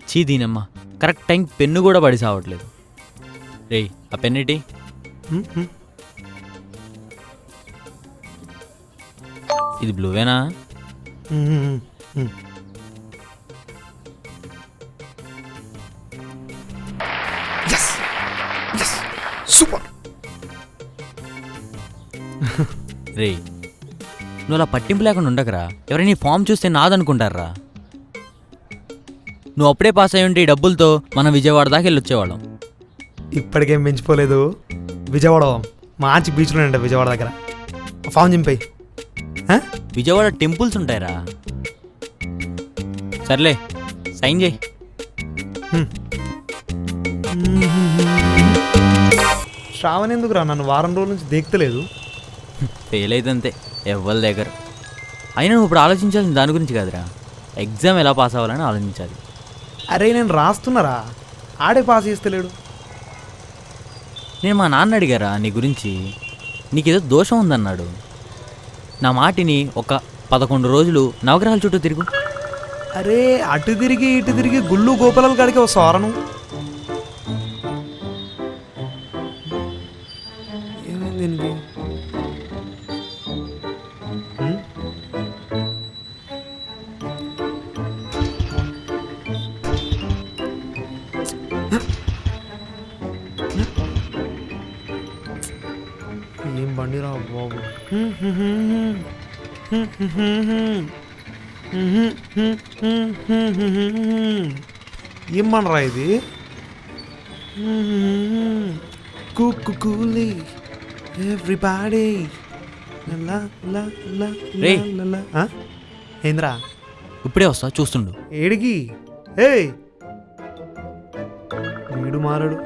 చీ దీనమ్మా, correct time pen కూడా పడి సావట్లేదు. రేయ్ ఆ పెన్నిటి. ఇది బ్లూవేనా? సూపర్. రేయ్ నువ్వు అలా పట్టింపు లేకుండా ఉండకరా. ఎవరైనా ఈ ఫామ్ చూస్తే నాదనుకుంటారా. నువ్వు అప్పుడే పాస్ అయ్యి ఉంటే ఈ డబ్బులతో మనం విజయవాడ దాకా వెళ్ళొచ్చేవాళ్ళం. ఇప్పటికేం పెంచిపోలేదు. విజయవాడ మంచి బీచ్లో అండి విజయవాడ దగ్గర. ఫామ్ చింపాయి. విజయవాడ టెంపుల్స్ ఉంటాయిరా. సర్లే సైన్ చేయి. శ్రావణ్ ఎందుకురా నన్ను వారం రోజుల నుంచి దేక్తలేదు. ఫెయిల్ అయితే అంతే ఎవ్వరి దగ్గర. అయినా నువ్వు ఇప్పుడు ఆలోచించాల్సిన దాని గురించి కాదురా, ఎగ్జామ్ ఎలా పాస్ అవ్వాలని ఆలోచించాలి. అరే నేను రాస్తున్నారా, ఆడే పాస్ చేస్తలేడు. నేను మా నాన్న అడిగారా నీ గురించి, నీకేదో దోషం ఉందన్నాడు. నా మాటిని ఒక 11 రోజులు నవగ్రహాల చుట్టూ తిరుగు. అరే అటు తిరిగి ఇటు తిరిగి గుళ్ళు గోపాల కాడికి వస్తావరా నువ్వు. ఏమైంది దీనికి? ఏం బండిరా బాబు. ఏమనరా ఇది? కూలీ ఎవ్రీబాడీ. ఏంద్రా ఇప్పుడే వస్తా చూస్తుండు. ఏడికి? ఏయ్ వీడు మారాడు.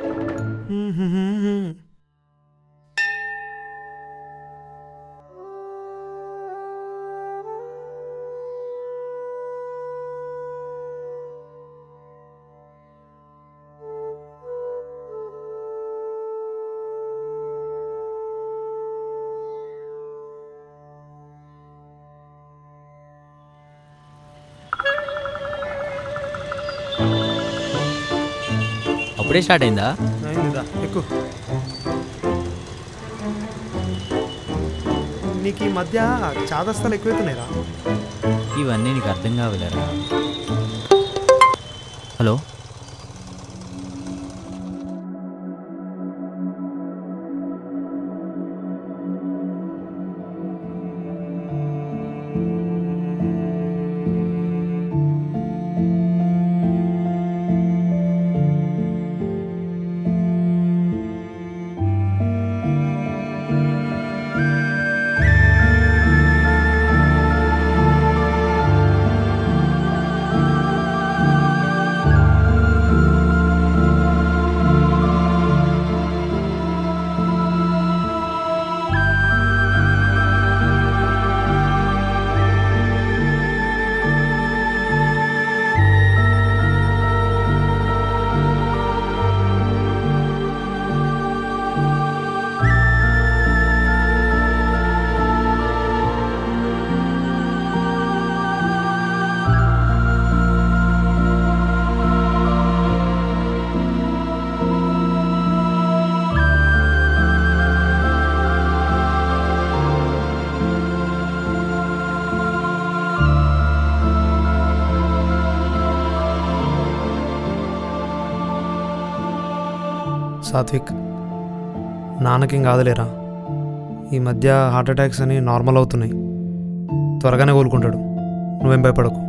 అప్పుడే స్టార్ట్ అయిందా? ఎక్కువ. నీకు ఈ మధ్య చాదస్తాలు ఎక్కువైతున్నాయిరా. ఇవన్నీ నీకు అర్థం కావలేరా. హలో సాత్విక్, నాన్నకేం కాదులేరా. ఈ మధ్య హార్ట్ అటాక్స్ అని నార్మల్ అవుతున్నాయి. త్వరగానే కోలుకుంటాడు, నువ్వేం భయపడకు.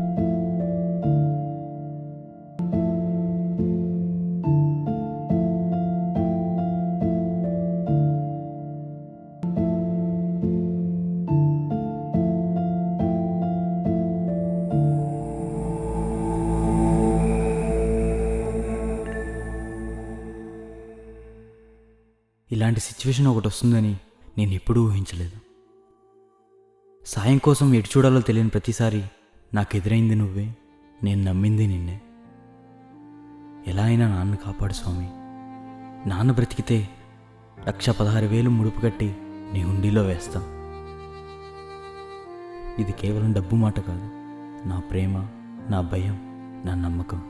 ఇలాంటి సిచ్యువేషన్ ఒకటి వస్తుందని నేను ఎప్పుడూ ఊహించలేదు. సాయం కోసం ఎటు చూడాలో తెలియని ప్రతిసారి నాకు ఎదురైంది నువ్వే, నేను నమ్మింది నిన్నే. ఎలా అయినా నాన్న కాపాడు స్వామి. నాన్న బ్రతికితే 1,16,000 ముడుపు కట్టి నీ హుండీలో వేస్తాం. ఇది కేవలం డబ్బు మాట కాదు, నా ప్రేమ, నా భయం, నా నమ్మకం.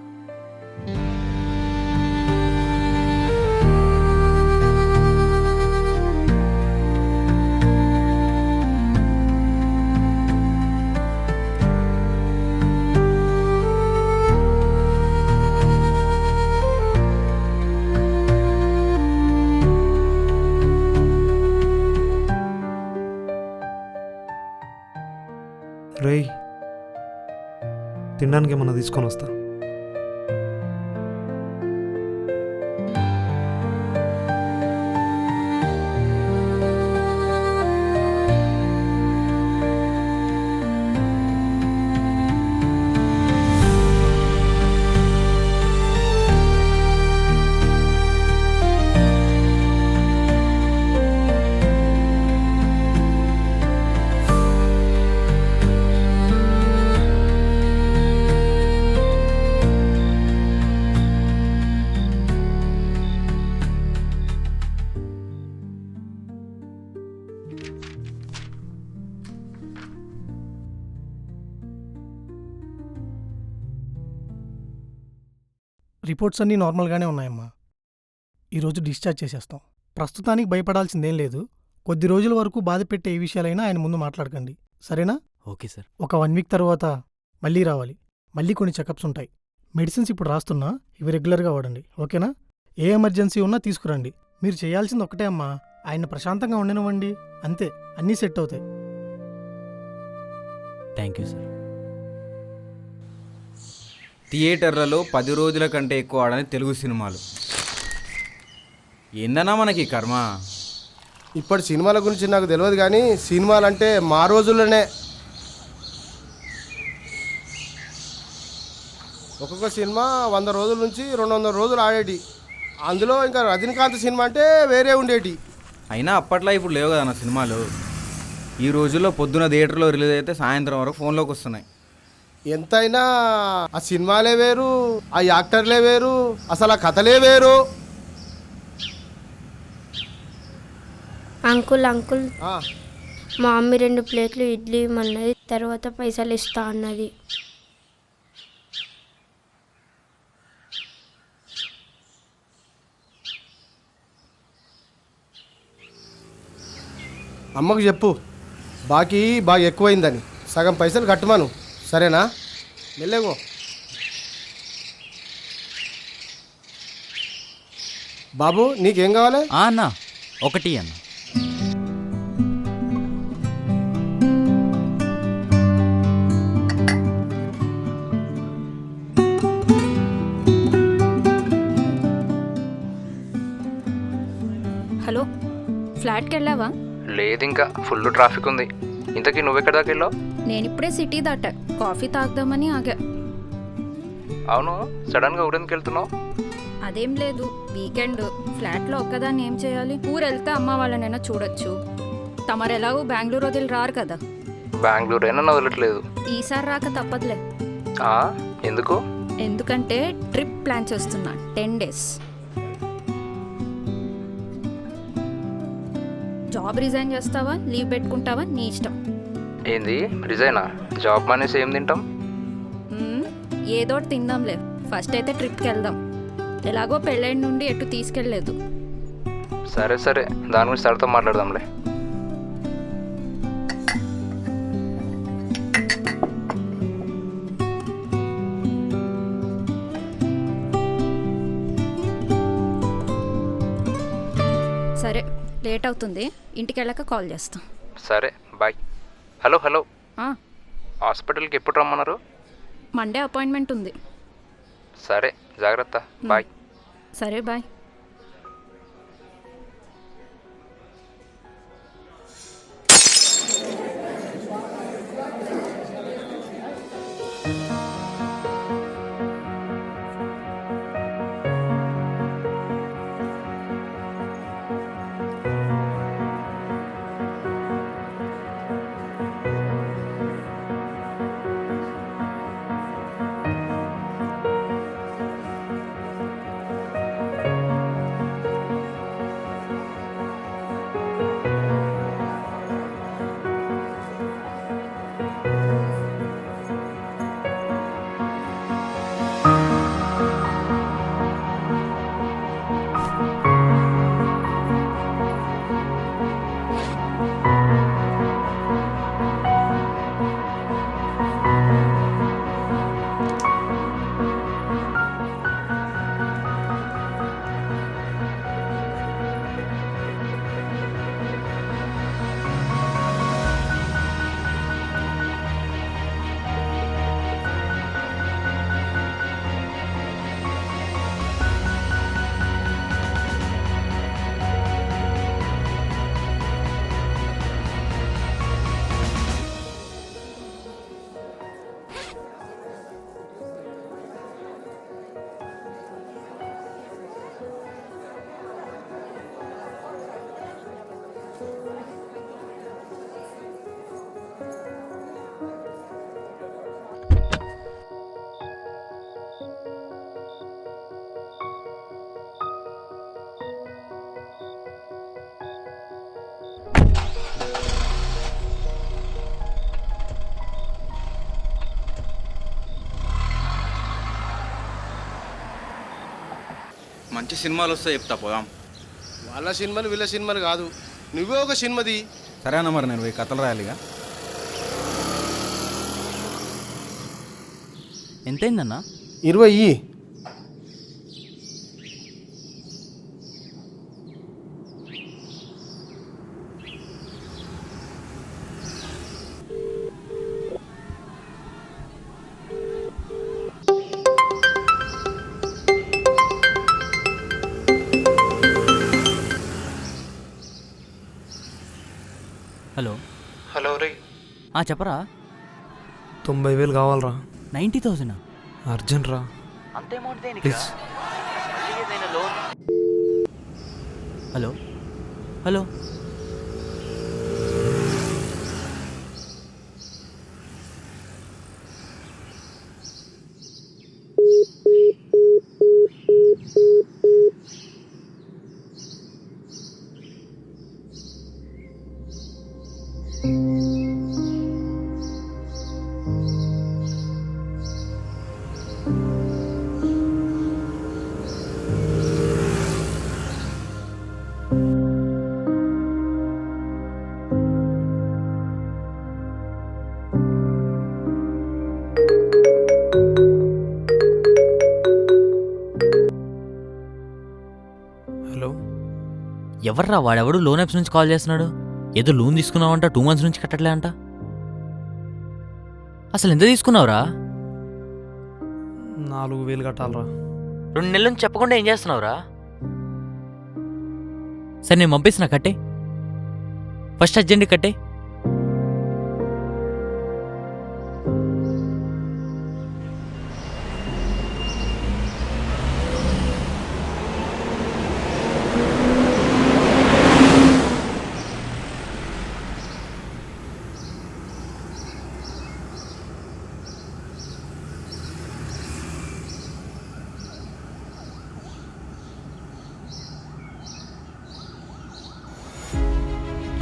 రేయ్, తినడానికి ఏమన్నా తీసుకొని వస్తా. రిపోర్ట్స్ అన్నీ నార్మల్గానే ఉన్నాయమ్మా. ఈరోజు డిశ్చార్జ్ చేసేస్తాం. ప్రస్తుతానికి భయపడాల్సిందేం లేదు. కొద్ది రోజుల వరకు బాధ పెట్టే ఏ విషయాలైనా ఆయన ముందు మాట్లాడకండి, సరేనా? Okay sir. ఒక 1 వీక్ తర్వాత మళ్ళీ రావాలి. మళ్ళీ కొన్ని చెకప్స్ ఉంటాయి. మెడిసిన్స్ ఇప్పుడు రాస్తున్నా, ఇవి రెగ్యులర్గా వాడండి, ఓకేనా? ఏ ఎమర్జెన్సీ ఉన్నా తీసుకురండి. మీరు చేయాల్సింది ఒకటే అమ్మా, ఆయన ప్రశాంతంగా ఉండనివ్వండి, అంతే. అన్నీ సెట్ అవుతాయి. Thank you sir. థియేటర్లలో 10 రోజుల కంటే ఎక్కువ ఆడని తెలుగు సినిమాలు. ఏందన్నా మనకి కర్మ. ఇప్పటి సినిమాల గురించి నాకు తెలియదు, కానీ సినిమాలు అంటే మా రోజుల్లోనే ఒక్కొక్క సినిమా 100 రోజుల నుంచి 200 రోజులు ఆడేటి. అందులో ఇంకా రజనీకాంత్ సినిమా అంటే వేరే ఉండేటి. అయినా అప్పట్లో ఇప్పుడు లేవు కదా సినిమాలు. ఈ రోజుల్లో పొద్దున థియేటర్లో రిలీజ్ అయితే సాయంత్రం వరకు ఫోన్లోకి వస్తున్నాయి. ఎంతైనా ఆ సినిమాలే వేరు, ఆ యాక్టర్లే వేరు, అసలు ఆ కథలే వేరు. అంకుల్ ఆ, మా మమ్మీ 2 ప్లేట్లు ఇడ్లీ ఇమ్మన్నది, తర్వాత పైసలు ఇస్తా అన్నది. అమ్మకు చెప్పు బాకీ బాగా ఎక్కువైందని, సగం పైసలు కట్టమను, సరేనా? వెళ్ళేగో. బాబు నీకేం కావాలి? అన్న ఒకటి అన్న. హలో, ఫ్లాట్కి వెళ్ళావా? లేదు, ఇంకా ఫుల్ ట్రాఫిక్ ఉంది. ఇంతకీ నువ్వెక్కడ దాకా వెళ్ళావు? నేనిప్పుడే సిటీ దాటా, కాఫీ తాగుదామని ఆగా. అవును, సడన్గా ఊరెందుకు వెళ్తున్నావు? అదేం లేదు, వీకెండ్ ఫ్లాట్లో ఒక్కదాన్ని ఏం చేయాలి? ఊరు వెళ్తే అమ్మ వాళ్ళనైనా చూడొచ్చు. తమరు ఎలాగో బెంగళూరు వదిలి రారు కదా. బెంగళూరు అయినా వదలట్లేదు. ఈసారి రాక తప్పదులే. ఎందుకు? ఎందుకంటే ట్రిప్ ప్లాన్ చేస్తున్నా, 10 days. జాబ్ రిజైన్ చేస్తావా, లీవ్ పెట్టుకుంటావా, నీ ఇష్టం. ఏంది రిజైనా? జాబ్ మానేసి ఏం తింటాం? ఏదోటి తిందాంలే, ఫస్ట్ అయితే ట్రిప్కి వెళ్దాం. ఎలాగో పెళ్ళైన నుండి ఎటు తీసుకెళ్ళలేదు. సరే సరే, దాని గురించి తర్వాత మాట్లాడదాంలే. సరే, లేట్ అవుతుంది, ఇంటికి వెళ్ళాక కాల్ చేస్తాం. సరే, బాయ్. హలో హలో, ఆ, హాస్పిటల్కి ఎప్పుడు రమ్మన్నారు? మండే అపాయింట్మెంట్ ఉంది. సరే, జాగ్రత్త, బాయ్. సరే, బాయ్. మంచి సినిమాలు వస్తే చెప్తా పోదాం. వాళ్ళ సినిమాలు వీళ్ళ సినిమాలు కాదు, నువ్వే ఒక సినిమాది. సరే అన్న, మరి నేను పోయి కథలు రాయాలిగా. ఎంతైందన్నా? 20. హలో. హలో రే. చెప్పరా. 90,000 కావాలరా. 90,000? అర్జెంట్ రా. అంత amount please. Hello hello. Hello. ఎవర్రా వాడెవడు లోన్ యాప్స్ నుంచి కాల్ చేస్తున్నాడు? ఏదో లోన్ తీసుకున్నావంట, 2 months నుంచి కట్టట్లే అంట. అసలు ఎంత తీసుకున్నావురా? 4,000 కట్టాలరా. 2 నెలల నుంచి చెప్పకుండా ఏం చేస్తున్నావురా? సరే నేను పంపిస్తున్నా, కట్టే. ఫస్ట్ అర్జెంట్ కట్టే.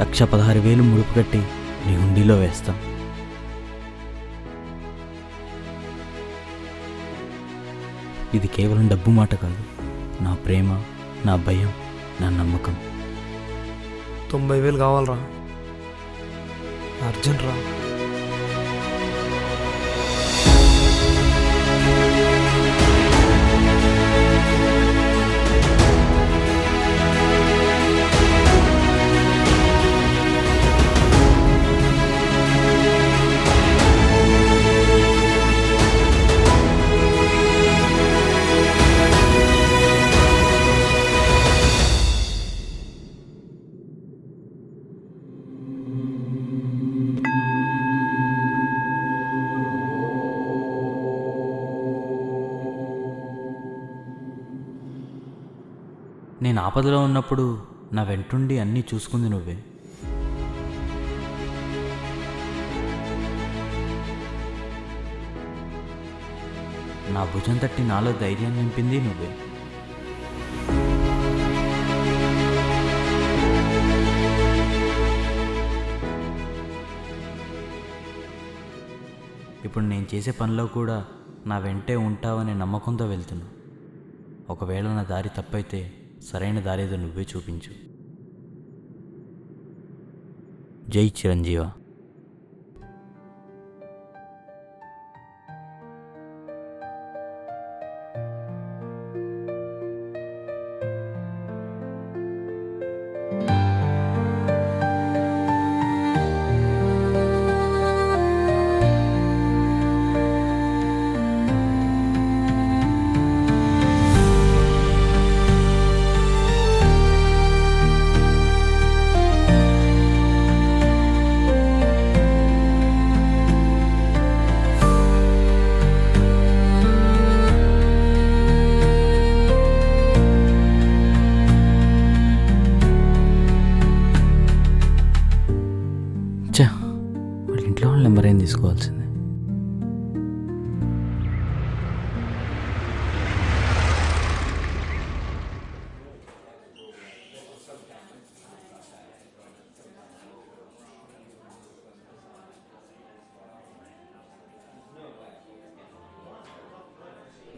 లక్ష 16,000 ముడుపు కట్టి నీ హుండీలో వేస్తాం. ఇది కేవలం డబ్బు మాట కాదు, నా ప్రేమ, నా భయం, నా నమ్మకం. 90,000 కావాలరా. అర్జెంట్ రా. నేను ఆపదలో ఉన్నప్పుడు నా వెంటుండి అన్నీ చూసుకుంది నువ్వే. నా భుజం తట్టి నాలో ధైర్యం నింపింది నువ్వే. ఇప్పుడు నేను చేసే పనిలో కూడా నా వెంటే ఉంటావనే నమ్మకంతో వెళ్తున్నా. ఒకవేళ నా దారి తప్పైతే సరైన దారేదో నువ్వే చూపించు. జై చిరంజీవ. వాళ్ళ ఇంట్లో వాళ్ళ నెంబర్ ఏం తీసుకోవాల్సిందే.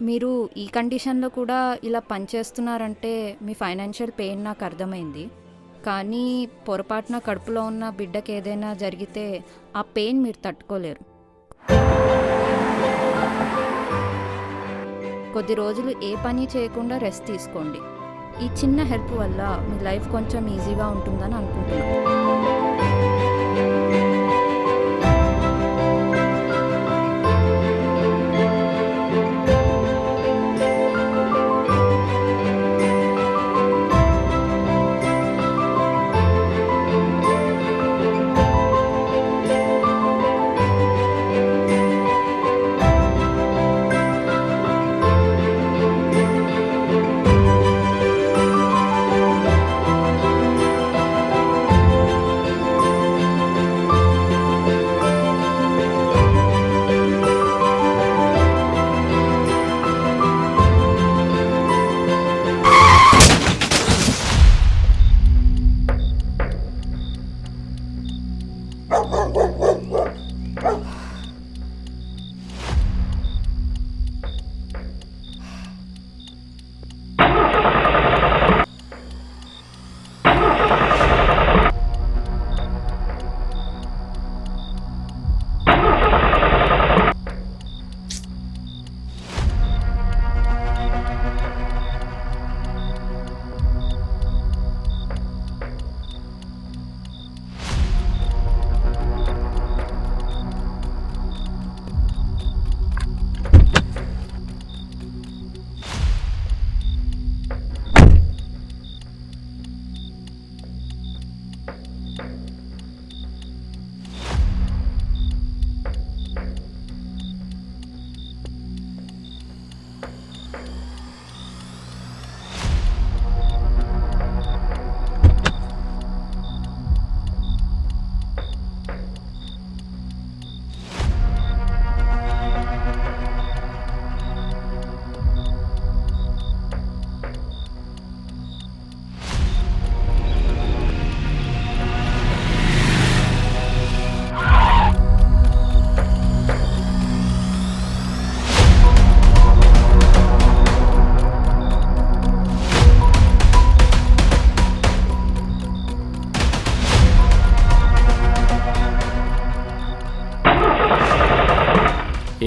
మీరు ఈ కండిషన్లో కూడా ఇలా పనిచేస్తున్నారంటే మీ ఫైనాన్షియల్ పెయిన్ నాకు అర్థమైంది. కానీ పొరపాటున కడుపులో ఉన్న బిడ్డకి ఏదైనా జరిగితే ఆ పెయిన్ మీరు తట్టుకోలేరు. కొద్ది రోజులు ఏ పని చేయకుండా రెస్ట్ తీసుకోండి. ఈ చిన్న హెల్ప్ వల్ల మీ లైఫ్ కొంచెం ఈజీగా ఉంటుందని అనుకుంటున్నాను.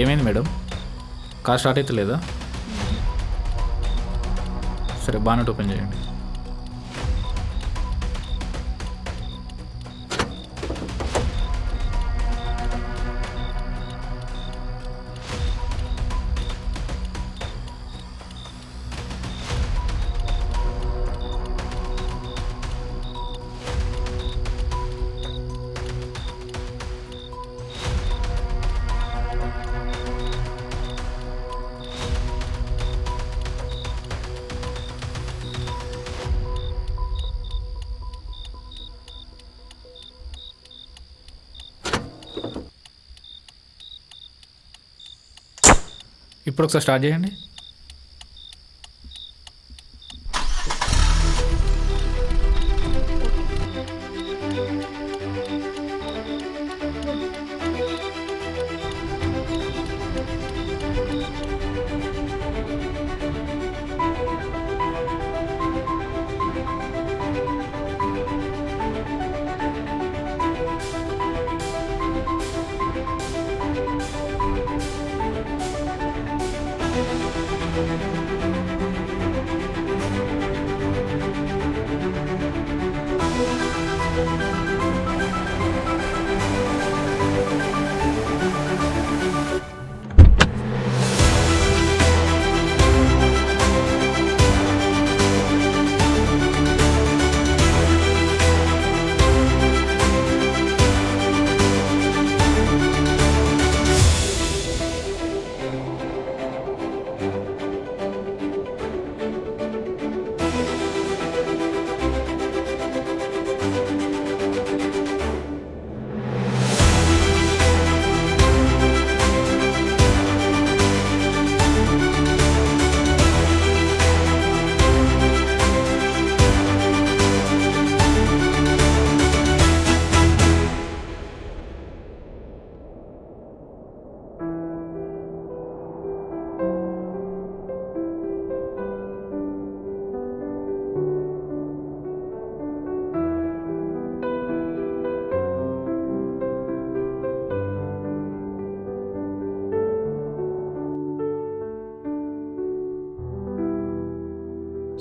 ఏమైంది మేడం? కార్ స్టార్ట్ అయితే లేదా? సరే, బానెట్ ఓపెన్ చేయండి. ఇప్పుడు ఒకసారి స్టార్ట్ చేయండి.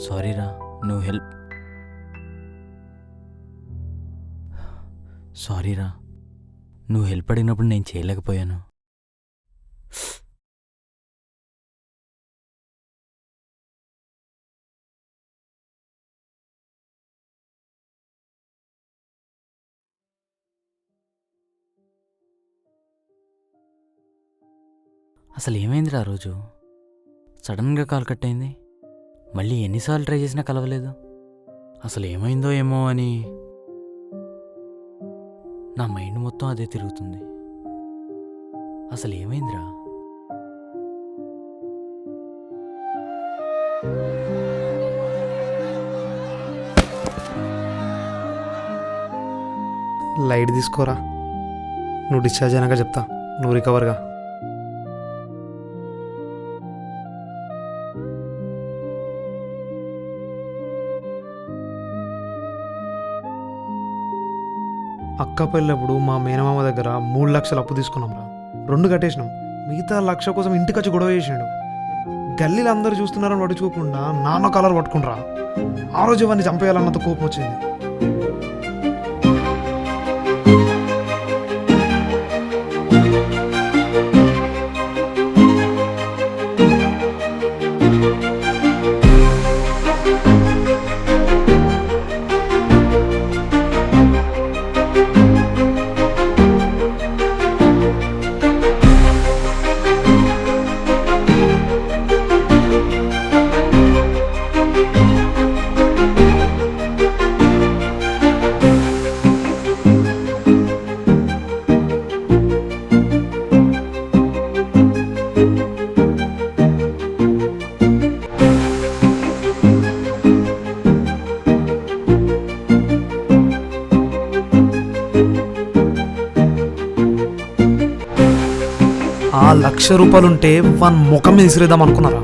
సారీరా నువ్వు హెల్ప్ సారీరా నువ్వు హెల్ప్ అడిగినప్పుడు నేను చేయలేకపోయాను. అసలు ఏమైందిరా ఆ రోజు? సడన్గా కాల్ కట్ అయింది. మళ్ళీ ఎన్నిసార్లు ట్రై చేసినా కలవలేదు. అసలు ఏమైందో ఏమో అని నా మైండ్ మొత్తం అదే తిరుగుతుంది. అసలు ఏమైందిరా? లైట్ తీసుకోరా, నువ్వు డిశ్చార్జ్ అయినాక చెప్తా, నువ్వు రికవర్గా. అక్క పెళ్ళప్పుడు మా మేనమామ దగ్గర 3 లక్షలు అప్పు తీసుకున్నాం రా, 2 కట్టేసినాం. మిగతా 1 లక్ష కోసం ఇంటికి వచ్చి గొడవ చేసాడు. గల్లీలు అందరూ చూస్తున్నారని పట్టించుకోకుండా నాన్న కలర్ పట్టుకుంటారా. ఆ రోజు ఇవన్నీ చంపేయాలన్నంత కోపం వచ్చింది. ఆ 1 లక్ష రూపాయలుంటే 1 ముఖం మీద విసిరేద్దాం అనుకున్నారా.